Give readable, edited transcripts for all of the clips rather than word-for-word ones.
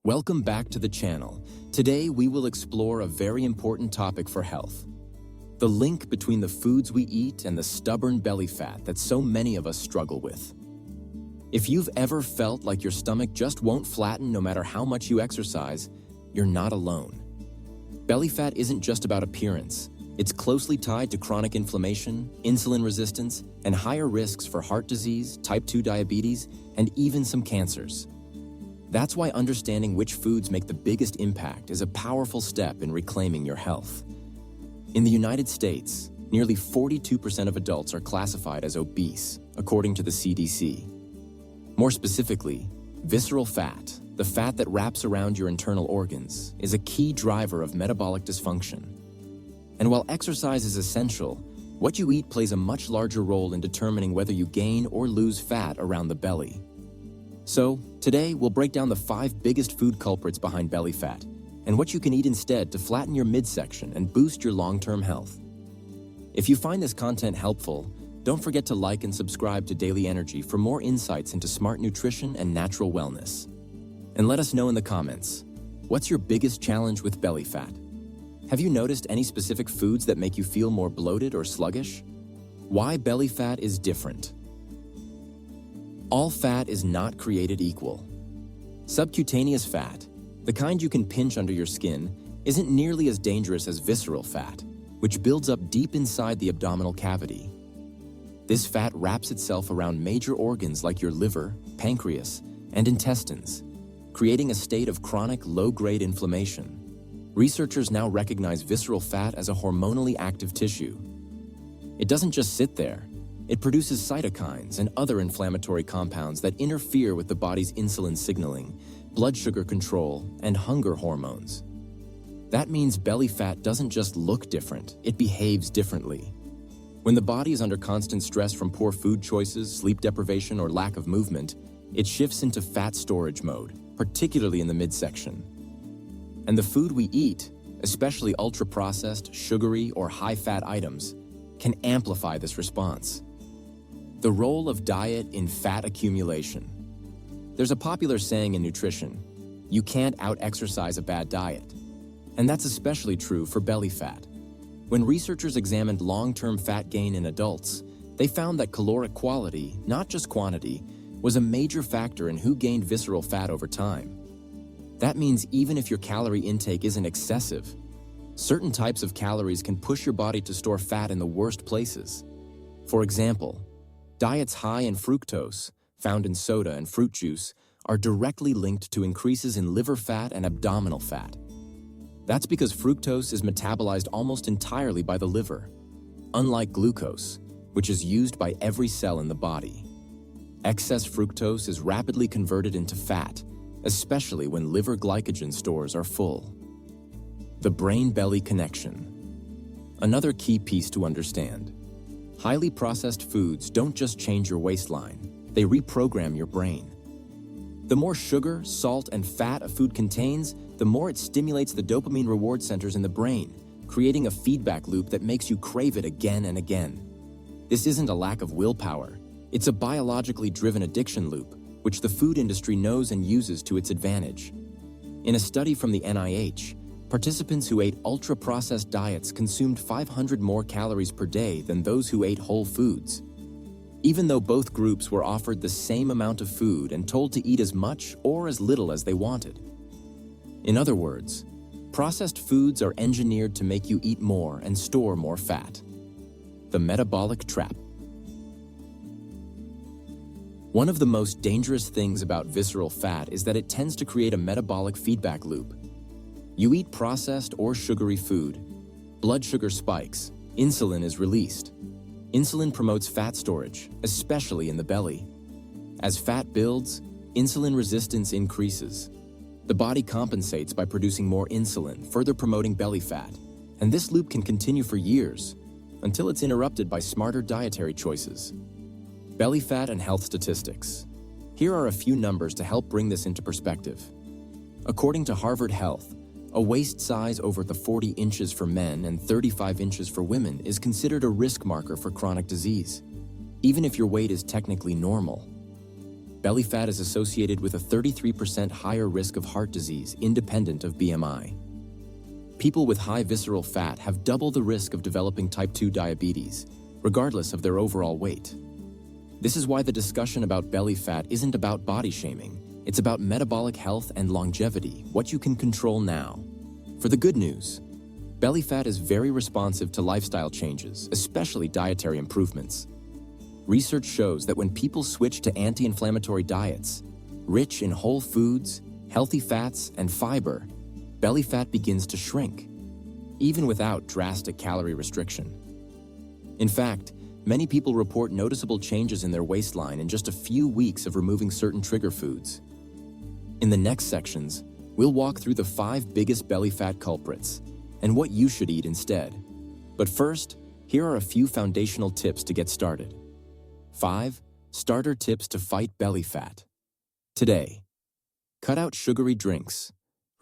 Welcome back to the channel. Today we will explore a very important topic for health. The link between the foods we eat and the stubborn belly fat that so many of us struggle with. If you've ever felt like your stomach just won't flatten no matter how much you exercise, you're not alone. Belly fat isn't just about appearance. It's closely tied to chronic inflammation, insulin resistance, and higher risks for heart disease, type 2 diabetes, and even some cancers. That's why understanding which foods make the biggest impact is a powerful step in reclaiming your health. In the United States, nearly 42% of adults are classified as obese, according to the CDC. More specifically, visceral fat, the fat that wraps around your internal organs, is a key driver of metabolic dysfunction. And while exercise is essential, what you eat plays a much larger role in determining whether you gain or lose fat around the belly. So, today we'll break down the 5 biggest food culprits behind belly fat and what you can eat instead to flatten your midsection and boost your long-term health. If you find this content helpful, don't forget to like and subscribe to Daily Energy for more insights into smart nutrition and natural wellness. And let us know in the comments, what's your biggest challenge with belly fat? Have you noticed any specific foods that make you feel more bloated or sluggish? Why belly fat is different? All fat is not created equal. Subcutaneous fat, the kind you can pinch under your skin, isn't nearly as dangerous as visceral fat, which builds up deep inside the abdominal cavity. This fat wraps itself around major organs like your liver, pancreas, and intestines, creating a state of chronic low-grade inflammation. Researchers now recognize visceral fat as a hormonally active tissue. It doesn't just sit there. It produces cytokines and other inflammatory compounds that interfere with the body's insulin signaling, blood sugar control, and hunger hormones. That means belly fat doesn't just look different, it behaves differently. When the body is under constant stress from poor food choices, sleep deprivation, or lack of movement, it shifts into fat storage mode, particularly in the midsection. And the food we eat, especially ultra-processed, sugary, or high-fat items, can amplify this response. The role of diet in fat accumulation. There's a popular saying in nutrition, you can't out-exercise a bad diet. And that's especially true for belly fat. When researchers examined long-term fat gain in adults, they found that caloric quality, not just quantity, was a major factor in who gained visceral fat over time. That means even if your calorie intake isn't excessive, certain types of calories can push your body to store fat in the worst places. For example, diets high in fructose, found in soda and fruit juice, are directly linked to increases in liver fat and abdominal fat. That's because fructose is metabolized almost entirely by the liver, unlike glucose, which is used by every cell in the body. Excess fructose is rapidly converted into fat, especially when liver glycogen stores are full. The brain-belly connection. Another key piece to understand. Highly processed foods don't just change your waistline, they reprogram your brain. The more sugar, salt, and fat a food contains, the more it stimulates the dopamine reward centers in the brain, creating a feedback loop that makes you crave it again and again. This isn't a lack of willpower, it's a biologically driven addiction loop, which the food industry knows and uses to its advantage. In a study from the NIH, participants who ate ultra-processed diets consumed 500 more calories per day than those who ate whole foods. Even though both groups were offered the same amount of food and told to eat as much or as little as they wanted. In other words, processed foods are engineered to make you eat more and store more fat. The metabolic trap. One of the most dangerous things about visceral fat is that it tends to create a metabolic feedback loop. You eat processed or sugary food, blood sugar spikes, insulin is released. Insulin promotes fat storage, especially in the belly. As fat builds, insulin resistance increases. The body compensates by producing more insulin, further promoting belly fat. And this loop can continue for years, until it's interrupted by smarter dietary choices. Belly fat and health statistics. Here are a few numbers to help bring this into perspective. According to Harvard Health, a waist size over the 40 inches for men and 35 inches for women is considered a risk marker for chronic disease, even if your weight is technically normal. Belly fat is associated with a 33% higher risk of heart disease independent of BMI. People with high visceral fat have double the risk of developing type 2 diabetes, regardless of their overall weight. This is why the discussion about belly fat isn't about body shaming. It's about metabolic health and longevity, what you can control now. For the good news, belly fat is very responsive to lifestyle changes, especially dietary improvements. Research shows that when people switch to anti-inflammatory diets, rich in whole foods, healthy fats, and fiber, belly fat begins to shrink, even without drastic calorie restriction. In fact, many people report noticeable changes in their waistline in just a few weeks of removing certain trigger foods. In the next sections, we'll walk through the 5 biggest belly fat culprits and what you should eat instead. But first, here are a few foundational tips to get started. 5 starter tips to fight belly fat. Today, cut out sugary drinks.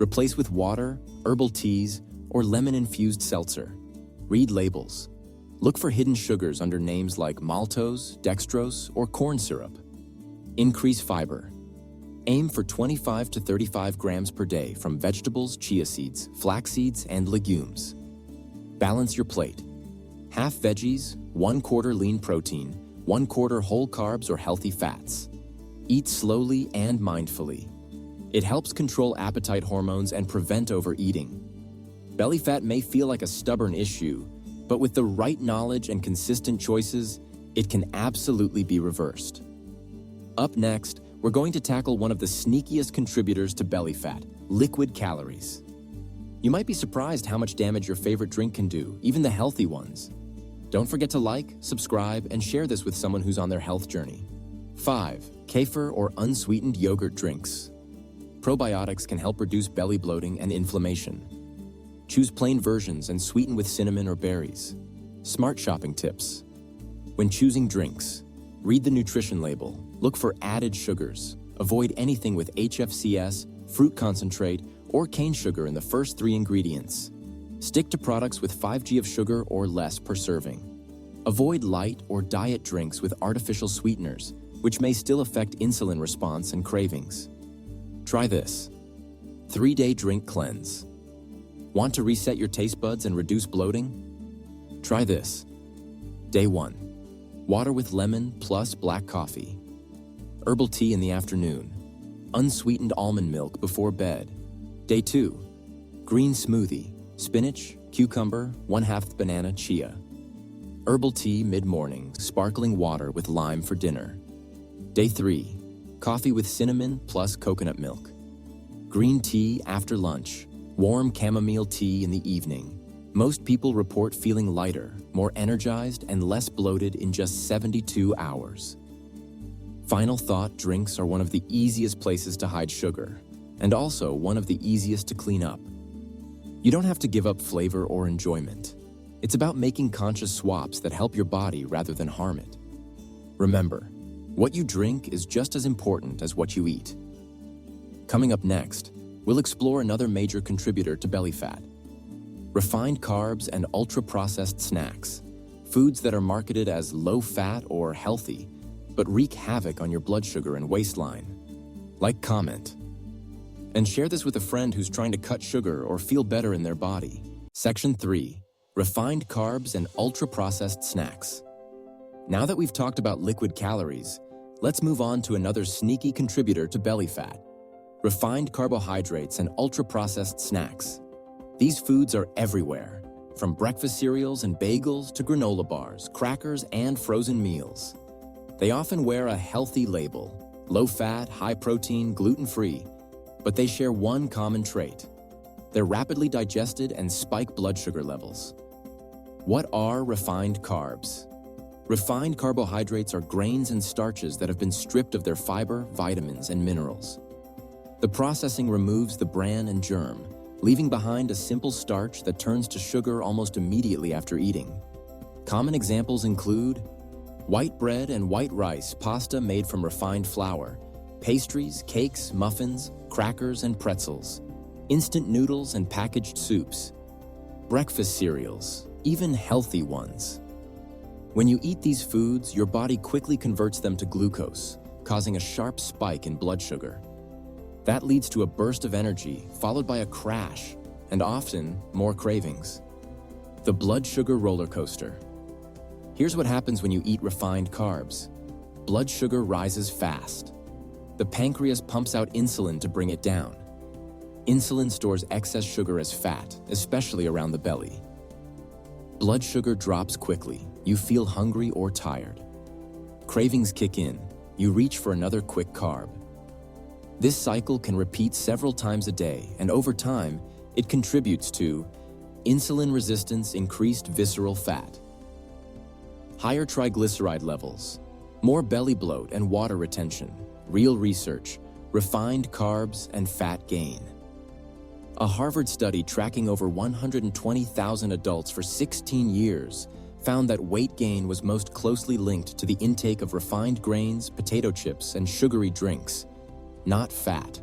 Replace with water, herbal teas, or lemon-infused seltzer. Read labels. Look for hidden sugars under names like maltose, dextrose, or corn syrup. Increase fiber. Aim for 25 to 35 grams per day from vegetables, chia seeds, flax seeds, and legumes. Balance your plate. Half veggies, 1/4 lean protein, 1/4 whole carbs or healthy fats. Eat slowly and mindfully. It helps control appetite hormones and prevent overeating. Belly fat may feel like a stubborn issue, but with the right knowledge and consistent choices, it can absolutely be reversed. Up next, we're going to tackle one of the sneakiest contributors to belly fat, liquid calories. You might be surprised how much damage your favorite drink can do, even the healthy ones. Don't forget to like, subscribe, and share this with someone who's on their health journey. 5. Kefir or unsweetened yogurt drinks. Probiotics can help reduce belly bloating and inflammation. Choose plain versions and sweeten with cinnamon or berries. Smart shopping tips. When choosing drinks, read the nutrition label. Look for added sugars. Avoid anything with HFCS, fruit concentrate, or cane sugar in the first 3 ingredients. Stick to products with 5 g of sugar or less per serving. Avoid light or diet drinks with artificial sweeteners, which may still affect insulin response and cravings. Try this. 3-day drink cleanse. Want to reset your taste buds and reduce bloating? Try this. Day 1. Water with lemon plus black coffee. Herbal tea in the afternoon. Unsweetened almond milk before bed. Day 2. Green smoothie. Spinach, cucumber, 1/2 banana, chia. Herbal tea mid-morning. Sparkling water with lime for dinner. Day 3. Coffee with cinnamon plus coconut milk. Green tea after lunch. Warm chamomile tea in the evening. Most people report feeling lighter, more energized, and less bloated in just 72 hours. Final thought, drinks are one of the easiest places to hide sugar, and also one of the easiest to clean up. You don't have to give up flavor or enjoyment. It's about making conscious swaps that help your body rather than harm it. Remember, what you drink is just as important as what you eat. Coming up next, we'll explore another major contributor to belly fat. Refined carbs and ultra-processed snacks, foods that are marketed as low-fat or healthy, but wreak havoc on your blood sugar and waistline. Like, comment, and share this with a friend who's trying to cut sugar or feel better in their body. Section 3. Refined carbs and ultra-processed snacks. Now that we've talked about liquid calories, let's move on to another sneaky contributor to belly fat. Refined carbohydrates and ultra-processed snacks. These foods are everywhere, from breakfast cereals and bagels to granola bars, crackers, and frozen meals. They often wear a healthy label, low-fat, high-protein, gluten-free, but they share one common trait. They're rapidly digested and spike blood sugar levels. What are refined carbs? Refined carbohydrates are grains and starches that have been stripped of their fiber, vitamins, and minerals. The processing removes the bran and germ, leaving behind a simple starch that turns to sugar almost immediately after eating. Common examples include white bread and white rice pasta made from refined flour, pastries, cakes, muffins, crackers, and pretzels, instant noodles and packaged soups, breakfast cereals, even healthy ones. When you eat these foods, your body quickly converts them to glucose, causing a sharp spike in blood sugar. That leads to a burst of energy, followed by a crash, and often more cravings. The blood sugar roller coaster. Here's what happens when you eat refined carbs. Blood sugar rises fast. The pancreas pumps out insulin to bring it down. Insulin stores excess sugar as fat, especially around the belly. Blood sugar drops quickly. You feel hungry or tired. Cravings kick in. You reach for another quick carb. This cycle can repeat several times a day, and over time, it contributes to insulin resistance, increased visceral fat, higher triglyceride levels, more belly bloat and water retention, real research, refined carbs, and fat gain. A Harvard study tracking over 120,000 adults for 16 years found that weight gain was most closely linked to the intake of refined grains, potato chips, and sugary drinks, not fat.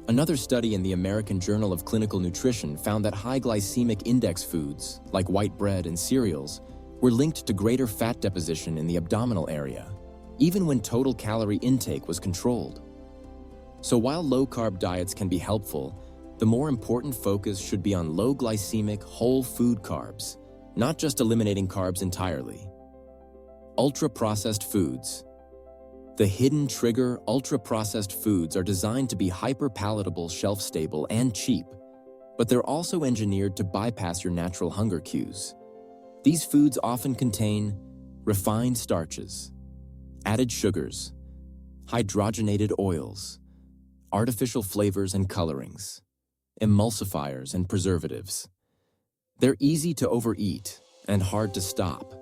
Another study in the American Journal of Clinical Nutrition found that high glycemic index foods, like white bread and cereals, were linked to greater fat deposition in the abdominal area, even when total calorie intake was controlled. So while low-carb diets can be helpful, the more important focus should be on low glycemic whole food carbs, not just eliminating carbs entirely. Ultra-processed foods. The hidden trigger, ultra-processed foods are designed to be hyper-palatable, shelf-stable, and cheap, but they're also engineered to bypass your natural hunger cues. These foods often contain refined starches, added sugars, hydrogenated oils, artificial flavors and colorings, emulsifiers and preservatives. They're easy to overeat and hard to stop.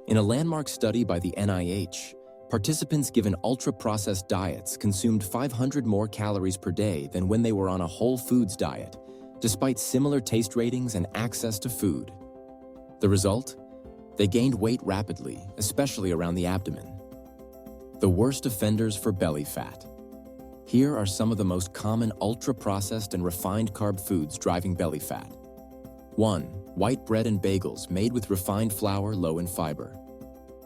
In a landmark study by the NIH, participants given ultra-processed diets consumed 500 more calories per day than when they were on a whole foods diet, despite similar taste ratings and access to food. The result? They gained weight rapidly, especially around the abdomen. The worst offenders for belly fat. Here are some of the most common ultra-processed and refined carb foods driving belly fat. 1. White bread and bagels made with refined flour low in fiber.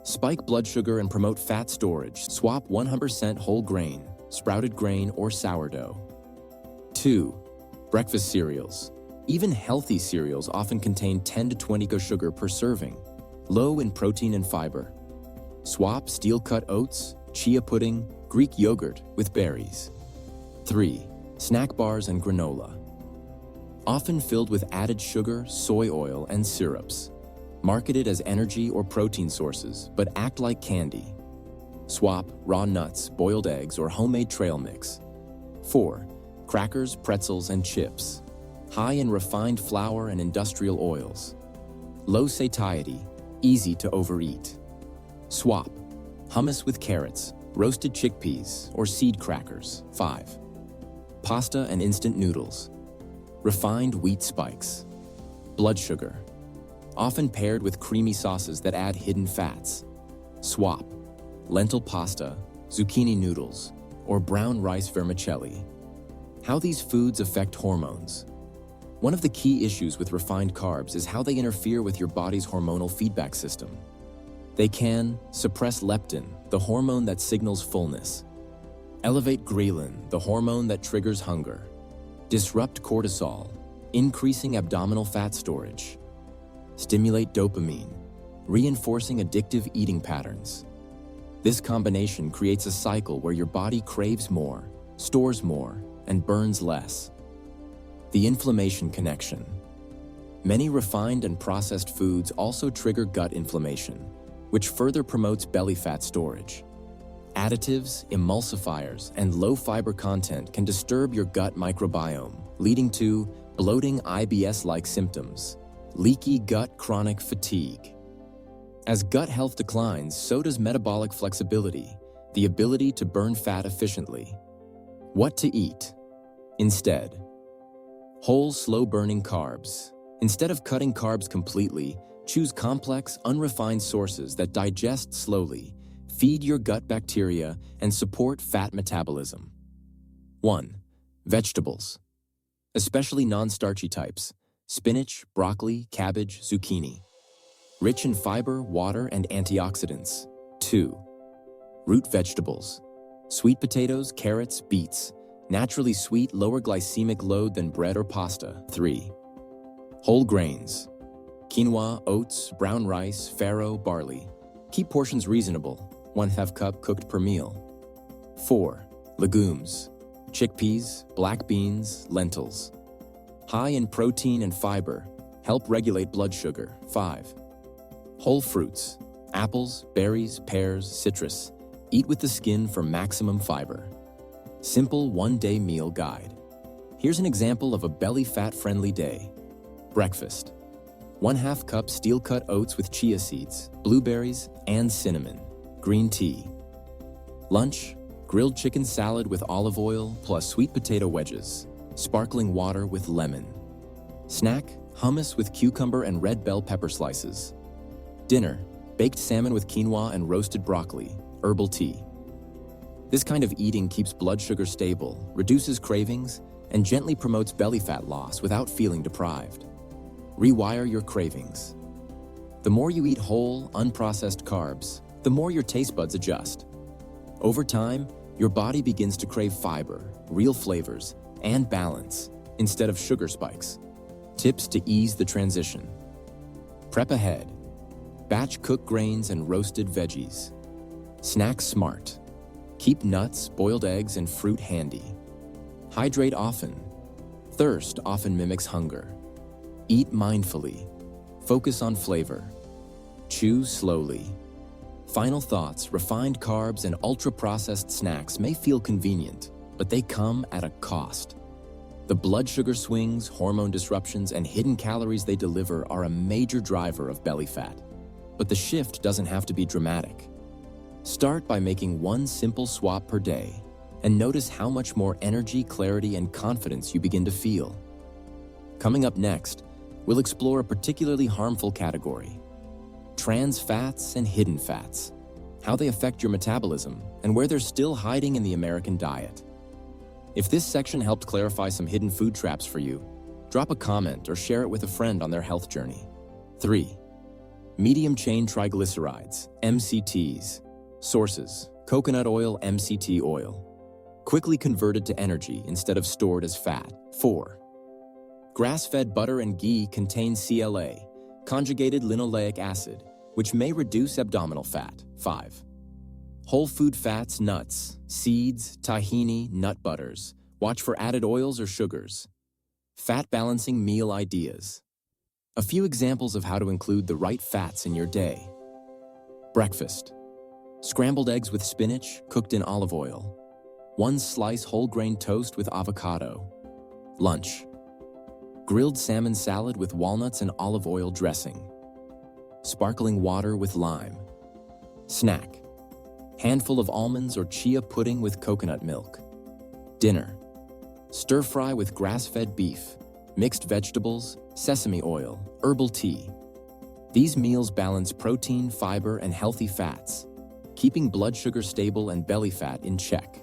Spike blood sugar and promote fat storage. Swap 100% whole grain, sprouted grain, or sourdough. 2. Breakfast cereals. Even healthy cereals often contain 10 to 20 grams of sugar per serving, low in protein and fiber. Swap steel-cut oats, chia pudding, Greek yogurt with berries. 3. Snack bars and granola. Often filled with added sugar, soy oil, and syrups. Marketed as energy or protein sources, but act like candy. Swap raw nuts, boiled eggs, or homemade trail mix. 4. Crackers, pretzels, and chips. High in refined flour and industrial oils. Low satiety, easy to overeat. Swap hummus with carrots, roasted chickpeas, or seed crackers. 5. Pasta and instant noodles. Refined wheat spikes. Blood sugar. Often paired with creamy sauces that add hidden fats. Swap lentil pasta, zucchini noodles, or brown rice vermicelli. How these foods affect hormones. One of the key issues with refined carbs is how they interfere with your body's hormonal feedback system. They can suppress leptin, the hormone that signals fullness, elevate ghrelin, the hormone that triggers hunger, disrupt cortisol, increasing abdominal fat storage, stimulate dopamine, reinforcing addictive eating patterns. This combination creates a cycle where your body craves more, stores more, and burns less. The inflammation connection. Many refined and processed foods also trigger gut inflammation, which further promotes belly fat storage. Additives, emulsifiers, and low-fiber content can disturb your gut microbiome, leading to bloating, IBS-like symptoms, leaky gut, chronic fatigue. As gut health declines, so does metabolic flexibility, the ability to burn fat efficiently. What to eat? Instead, whole, slow-burning carbs. Instead of cutting carbs completely, choose complex, unrefined sources that digest slowly, feed your gut bacteria, and support fat metabolism. 1. Vegetables. Especially non-starchy types: spinach, broccoli, cabbage, zucchini. Rich in fiber, water, and antioxidants. 2. Root vegetables. Sweet potatoes, carrots, beets. Naturally sweet, lower glycemic load than bread or pasta. 3. Whole grains. Quinoa, oats, brown rice, farro, barley. Keep portions reasonable, 1/2 cup cooked per meal. 4. Legumes. Chickpeas, black beans, lentils. High in protein and fiber, help regulate blood sugar. 5. Whole fruits. Apples, berries, pears, citrus. Eat with the skin for maximum fiber. Simple one-day meal guide. Here's an example of a belly fat-friendly day. Breakfast. 1/2 cup steel-cut oats with chia seeds, blueberries, and cinnamon. Green tea. Lunch. Grilled chicken salad with olive oil plus sweet potato wedges. Sparkling water with lemon. Snack. Hummus with cucumber and red bell pepper slices. Dinner. Baked salmon with quinoa and roasted broccoli. Herbal tea. This kind of eating keeps blood sugar stable, reduces cravings, and gently promotes belly fat loss without feeling deprived. Rewire your cravings. The more you eat whole, unprocessed carbs, the more your taste buds adjust. Over time, your body begins to crave fiber, real flavors, and balance instead of sugar spikes. Tips to ease the transition. Prep ahead. Batch cook grains and roasted veggies. Snack smart. Keep nuts, boiled eggs, and fruit handy. Hydrate often. Thirst often mimics hunger. Eat mindfully. Focus on flavor. Chew slowly. Final thoughts: refined carbs and ultra-processed snacks may feel convenient, but they come at a cost. The blood sugar swings, hormone disruptions, and hidden calories they deliver are a major driver of belly fat. But the shift doesn't have to be dramatic. Start by making one simple swap per day, and notice how much more energy, clarity, and confidence you begin to feel. Coming up next, we'll explore a particularly harmful category: trans fats and hidden fats, how they affect your metabolism, and where they're still hiding in the American diet. If this section helped clarify some hidden food traps for you, drop a comment or share it with a friend on their health journey. 3. Medium-chain triglycerides, MCTs. Sources: coconut oil, MCT oil. Quickly converted to energy instead of stored as fat. 4. Grass-fed butter and ghee contain CLA, conjugated linoleic acid, which may reduce abdominal fat. 5. Whole food fats, nuts, seeds, tahini, nut butters. Watch for added oils or sugars. Fat-balancing meal ideas. A few examples of how to include the right fats in your day. Breakfast. Scrambled eggs with spinach, cooked in olive oil. 1 slice whole grain toast with avocado. Lunch. Grilled salmon salad with walnuts and olive oil dressing. Sparkling water with lime. Snack. Handful of almonds or chia pudding with coconut milk. Dinner. Stir fry with grass-fed beef, mixed vegetables, sesame oil, herbal tea. These meals balance protein, fiber, and healthy fats, keeping blood sugar stable and belly fat in check.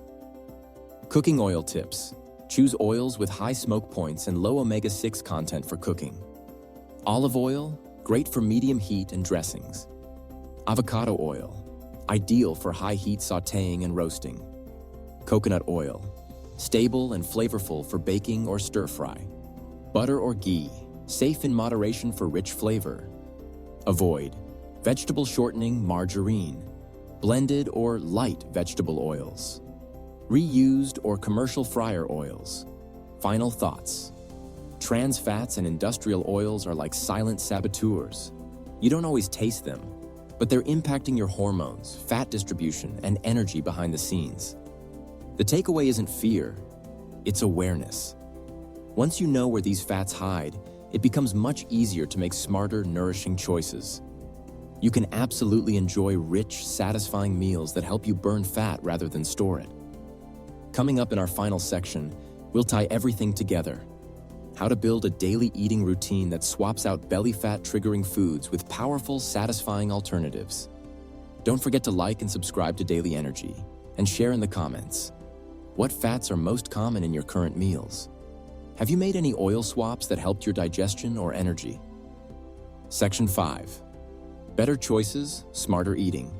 Cooking oil tips. Choose oils with high smoke points and low omega-6 content for cooking. Olive oil, great for medium heat and dressings. Avocado oil, ideal for high heat sautéing and roasting. Coconut oil, stable and flavorful for baking or stir fry. Butter or ghee, safe in moderation for rich flavor. Avoid vegetable shortening, margarine, blended or light vegetable oils, reused or commercial fryer oils. Final thoughts. Trans fats and industrial oils are like silent saboteurs. You don't always taste them, but they're impacting your hormones, fat distribution, and energy behind the scenes. The takeaway isn't fear, it's awareness. Once you know where these fats hide, it becomes much easier to make smarter, nourishing choices. You can absolutely enjoy rich, satisfying meals that help you burn fat rather than store it. Coming up in our final section, we'll tie everything together. How to build a daily eating routine that swaps out belly fat triggering foods with powerful, satisfying alternatives. Don't forget to like and subscribe to Daily Energy, and share in the comments. What fats are most common in your current meals? Have you made any oil swaps that helped your digestion or energy? Section 5. Better choices, smarter eating.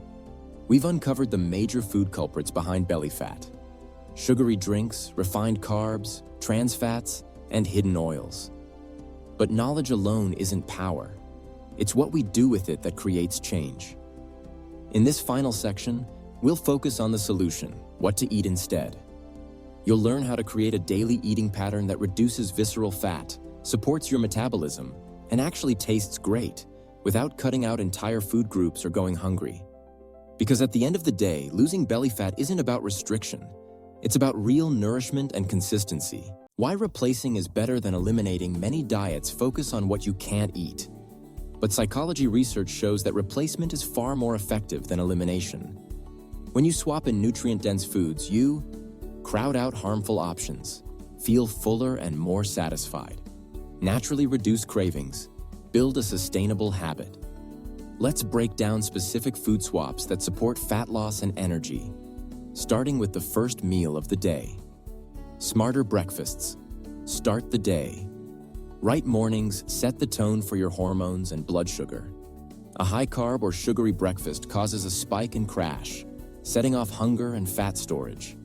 We've uncovered the major food culprits behind belly fat: sugary drinks, refined carbs, trans fats, and hidden oils. But knowledge alone isn't power. It's what we do with it that creates change. In this final section, we'll focus on the solution: what to eat instead. You'll learn how to create a daily eating pattern that reduces visceral fat, supports your metabolism, and actually tastes great, without cutting out entire food groups or going hungry. Because at the end of the day, losing belly fat isn't about restriction. It's about real nourishment and consistency. Why replacing is better than eliminating. Many diets focus on what you can't eat. But psychology research shows that replacement is far more effective than elimination. When you swap in nutrient-dense foods, you crowd out harmful options, feel fuller and more satisfied, naturally reduce cravings, build a sustainable habit. Let's break down specific food swaps that support fat loss and energy, starting with the first meal of the day. Smarter breakfasts. Start the day. Right mornings set the tone for your hormones and blood sugar. A high-carb or sugary breakfast causes a spike and crash, setting off hunger and fat storage.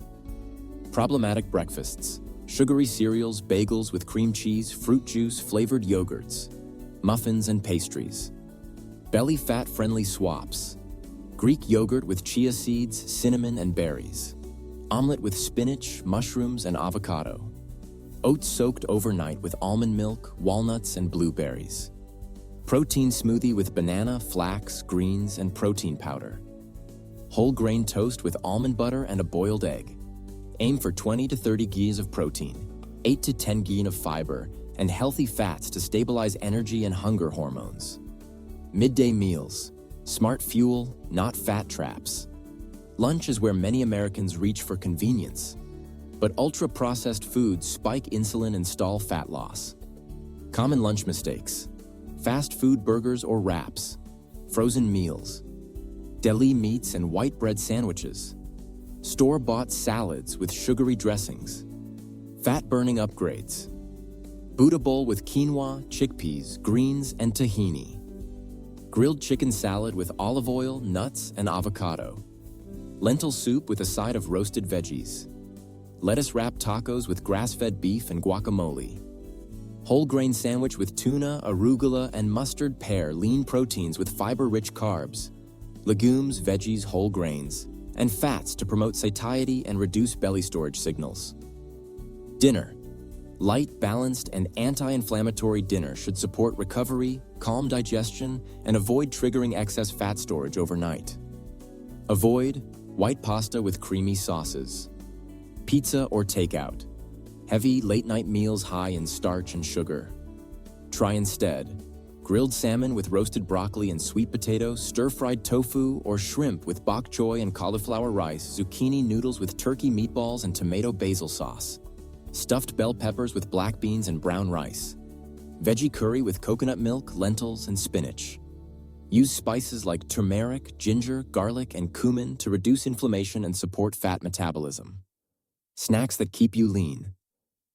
Problematic breakfasts. Sugary cereals, bagels with cream cheese, fruit juice, flavored yogurts, muffins and pastries. Belly fat-friendly swaps. Greek yogurt with chia seeds, cinnamon, and berries. Omelet with spinach, mushrooms, and avocado. Oats soaked overnight with almond milk, walnuts, and blueberries. Protein smoothie with banana, flax, greens, and protein powder. Whole grain toast with almond butter and a boiled egg. Aim for 20 to 30 g's of protein, 8 to 10 g of fiber, and healthy fats to stabilize energy and hunger hormones. Midday meals. Smart fuel, not fat traps. Lunch is where many Americans reach for convenience, but ultra-processed foods spike insulin and stall fat loss. Common lunch mistakes: fast food burgers or wraps, frozen meals, deli meats and white bread sandwiches, store-bought salads with sugary dressings, fat-burning upgrades, Buddha bowl with quinoa, chickpeas, greens, and tahini, grilled chicken salad with olive oil, nuts, and avocado, lentil soup with a side of roasted veggies, lettuce-wrapped tacos with grass-fed beef and guacamole, whole grain sandwich with tuna, arugula, and mustard pear, lean proteins with fiber-rich carbs, legumes, veggies, whole grains, and fats to promote satiety and reduce belly storage signals. Dinner. Light, balanced, and anti-inflammatory dinner should support recovery, calm digestion, and avoid triggering excess fat storage overnight. Avoid white pasta with creamy sauces, pizza or takeout, heavy late-night meals high in starch and sugar. Try instead grilled salmon with roasted broccoli and sweet potato, stir-fried tofu, or shrimp with bok choy and cauliflower rice, zucchini noodles with turkey meatballs and tomato basil sauce, stuffed bell peppers with black beans and brown rice, veggie curry with coconut milk, lentils, and spinach. Use spices like turmeric, ginger, garlic, and cumin to reduce inflammation and support fat metabolism. Snacks that keep you lean.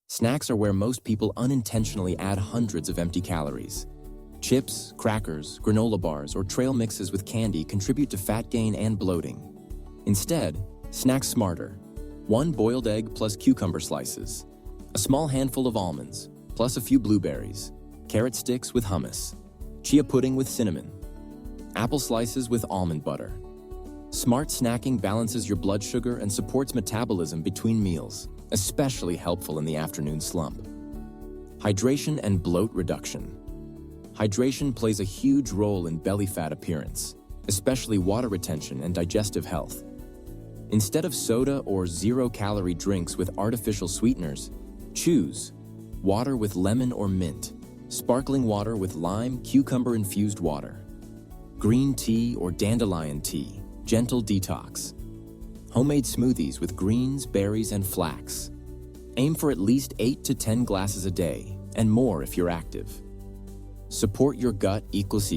Snacks are where most people unintentionally add hundreds of empty calories. Chips, crackers, granola bars, or trail mixes with candy contribute to fat gain and bloating. Instead, snack smarter. 1 boiled egg plus cucumber slices, a small handful of almonds, plus a few blueberries, carrot sticks with hummus, chia pudding with cinnamon, apple slices with almond butter. Smart snacking balances your blood sugar and supports metabolism between meals, especially helpful in the afternoon slump. Hydration and bloat reduction. Hydration plays a huge role in belly fat appearance, especially water retention and digestive health. Instead of soda or zero-calorie drinks with artificial sweeteners, choose water with lemon or mint, sparkling water with lime, cucumber-infused water, green tea or dandelion tea, gentle detox, homemade smoothies with greens, berries, and flax. Aim for at least 8 to 10 glasses a day, and more if you're active. Support your gut equals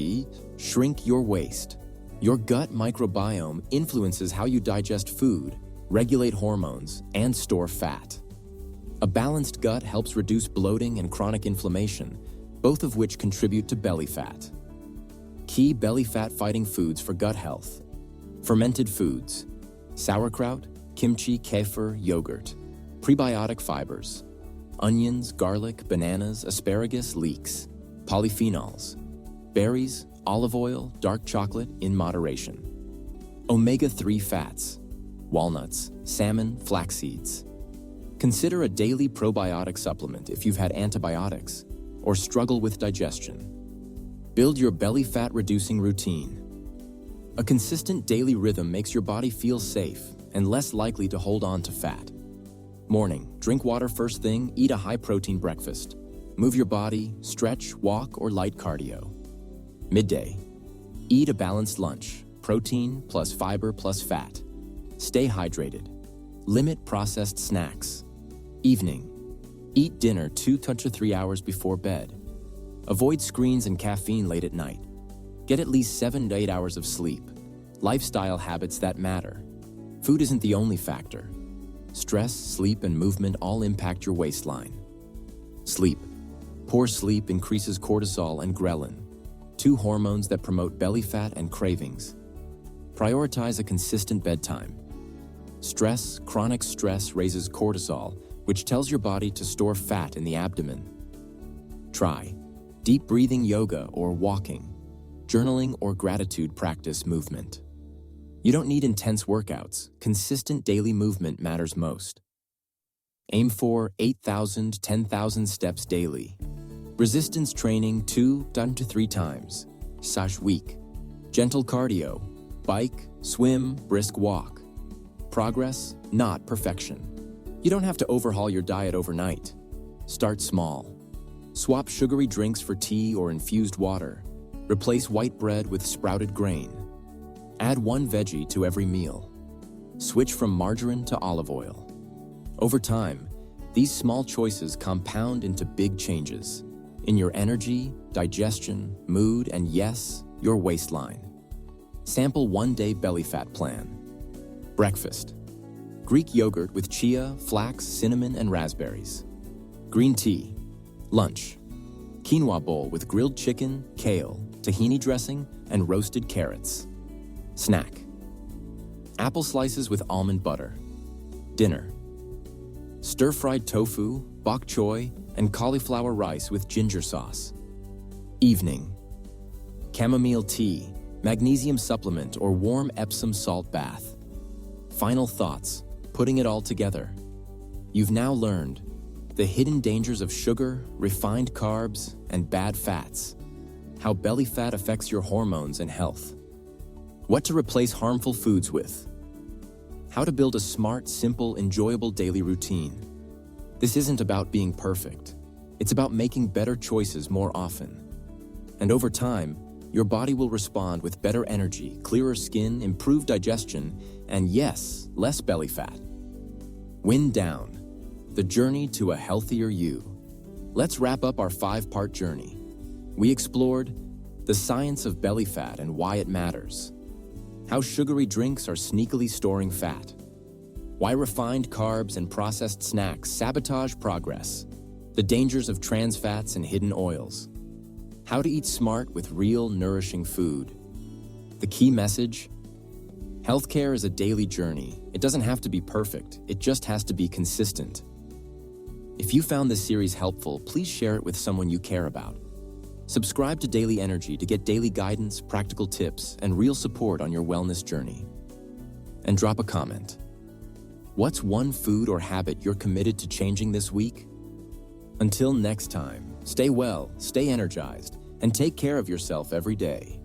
shrink your waist. Your gut microbiome influences how you digest food, regulate hormones, and store fat. A balanced gut helps reduce bloating and chronic inflammation, both of which contribute to belly fat. Key belly fat-fighting foods for gut health. Fermented foods, sauerkraut, kimchi, kefir, yogurt. Prebiotic fibers, onions, garlic, bananas, asparagus, leeks. Polyphenols, berries, olive oil, dark chocolate in moderation. Omega-3 fats, walnuts, salmon, flax seeds. Consider a daily probiotic supplement if you've had antibiotics or struggle with digestion. Build your belly fat reducing routine. A consistent daily rhythm makes your body feel safe and less likely to hold on to fat. Morning, drink water first thing, eat a high-protein breakfast. Move your body, stretch, walk, or light cardio. Midday, eat a balanced lunch, protein plus fiber plus fat. Stay hydrated. Limit processed snacks. Evening, eat dinner 2 to 3 hours before bed. Avoid screens and caffeine late at night. Get at least 7 to 8 hours of sleep. Lifestyle habits that matter. Food isn't the only factor. Stress, sleep, and movement all impact your waistline. Sleep. Poor sleep increases cortisol and ghrelin, 2 hormones that promote belly fat and cravings. Prioritize a consistent bedtime. Stress, chronic stress raises cortisol, which tells your body to store fat in the abdomen. Try deep breathing yoga or walking, journaling or gratitude practice movement. You don't need intense workouts. Consistent daily movement matters most. Aim for 8,000 to 10,000 steps daily. Resistance training 2 to 3 times. Sash week. Gentle cardio. Bike, swim, brisk walk. Progress, not perfection. You don't have to overhaul your diet overnight. Start small. Swap sugary drinks for tea or infused water. Replace white bread with sprouted grain. Add 1 veggie to every meal. Switch from margarine to olive oil. Over time, these small choices compound into big changes in your energy, digestion, mood, and yes, your waistline. Sample 1-day belly fat plan. Breakfast. Greek yogurt with chia, flax, cinnamon, and raspberries. Green tea. Lunch. Quinoa bowl with grilled chicken, kale, tahini dressing, and roasted carrots. Snack. Apple slices with almond butter. Dinner. Stir-fried tofu, bok choy, and cauliflower rice with ginger sauce. Evening. Chamomile tea, magnesium supplement, or warm Epsom salt bath. Final thoughts, putting it all together. You've now learned the hidden dangers of sugar, refined carbs, and bad fats. How belly fat affects your hormones and health. What to replace harmful foods with. How to build a smart, simple, enjoyable daily routine. This isn't about being perfect. It's about making better choices more often. And over time, your body will respond with better energy, clearer skin, improved digestion, and yes, less belly fat. Wind down. The journey to a healthier you. Let's wrap up our 5-part journey. We explored the science of belly fat and why it matters. How sugary drinks are sneakily storing fat. Why refined carbs and processed snacks sabotage progress. The dangers of trans fats and hidden oils. How to eat smart with real, nourishing food. The key message: healthcare is a daily journey. It doesn't have to be perfect. It just has to be consistent. If you found this series helpful, please share it with someone you care about. Subscribe to Daily Energy to get daily guidance, practical tips, and real support on your wellness journey. And drop a comment. What's one food or habit you're committed to changing this week? Until next time, stay well, stay energized, and take care of yourself every day.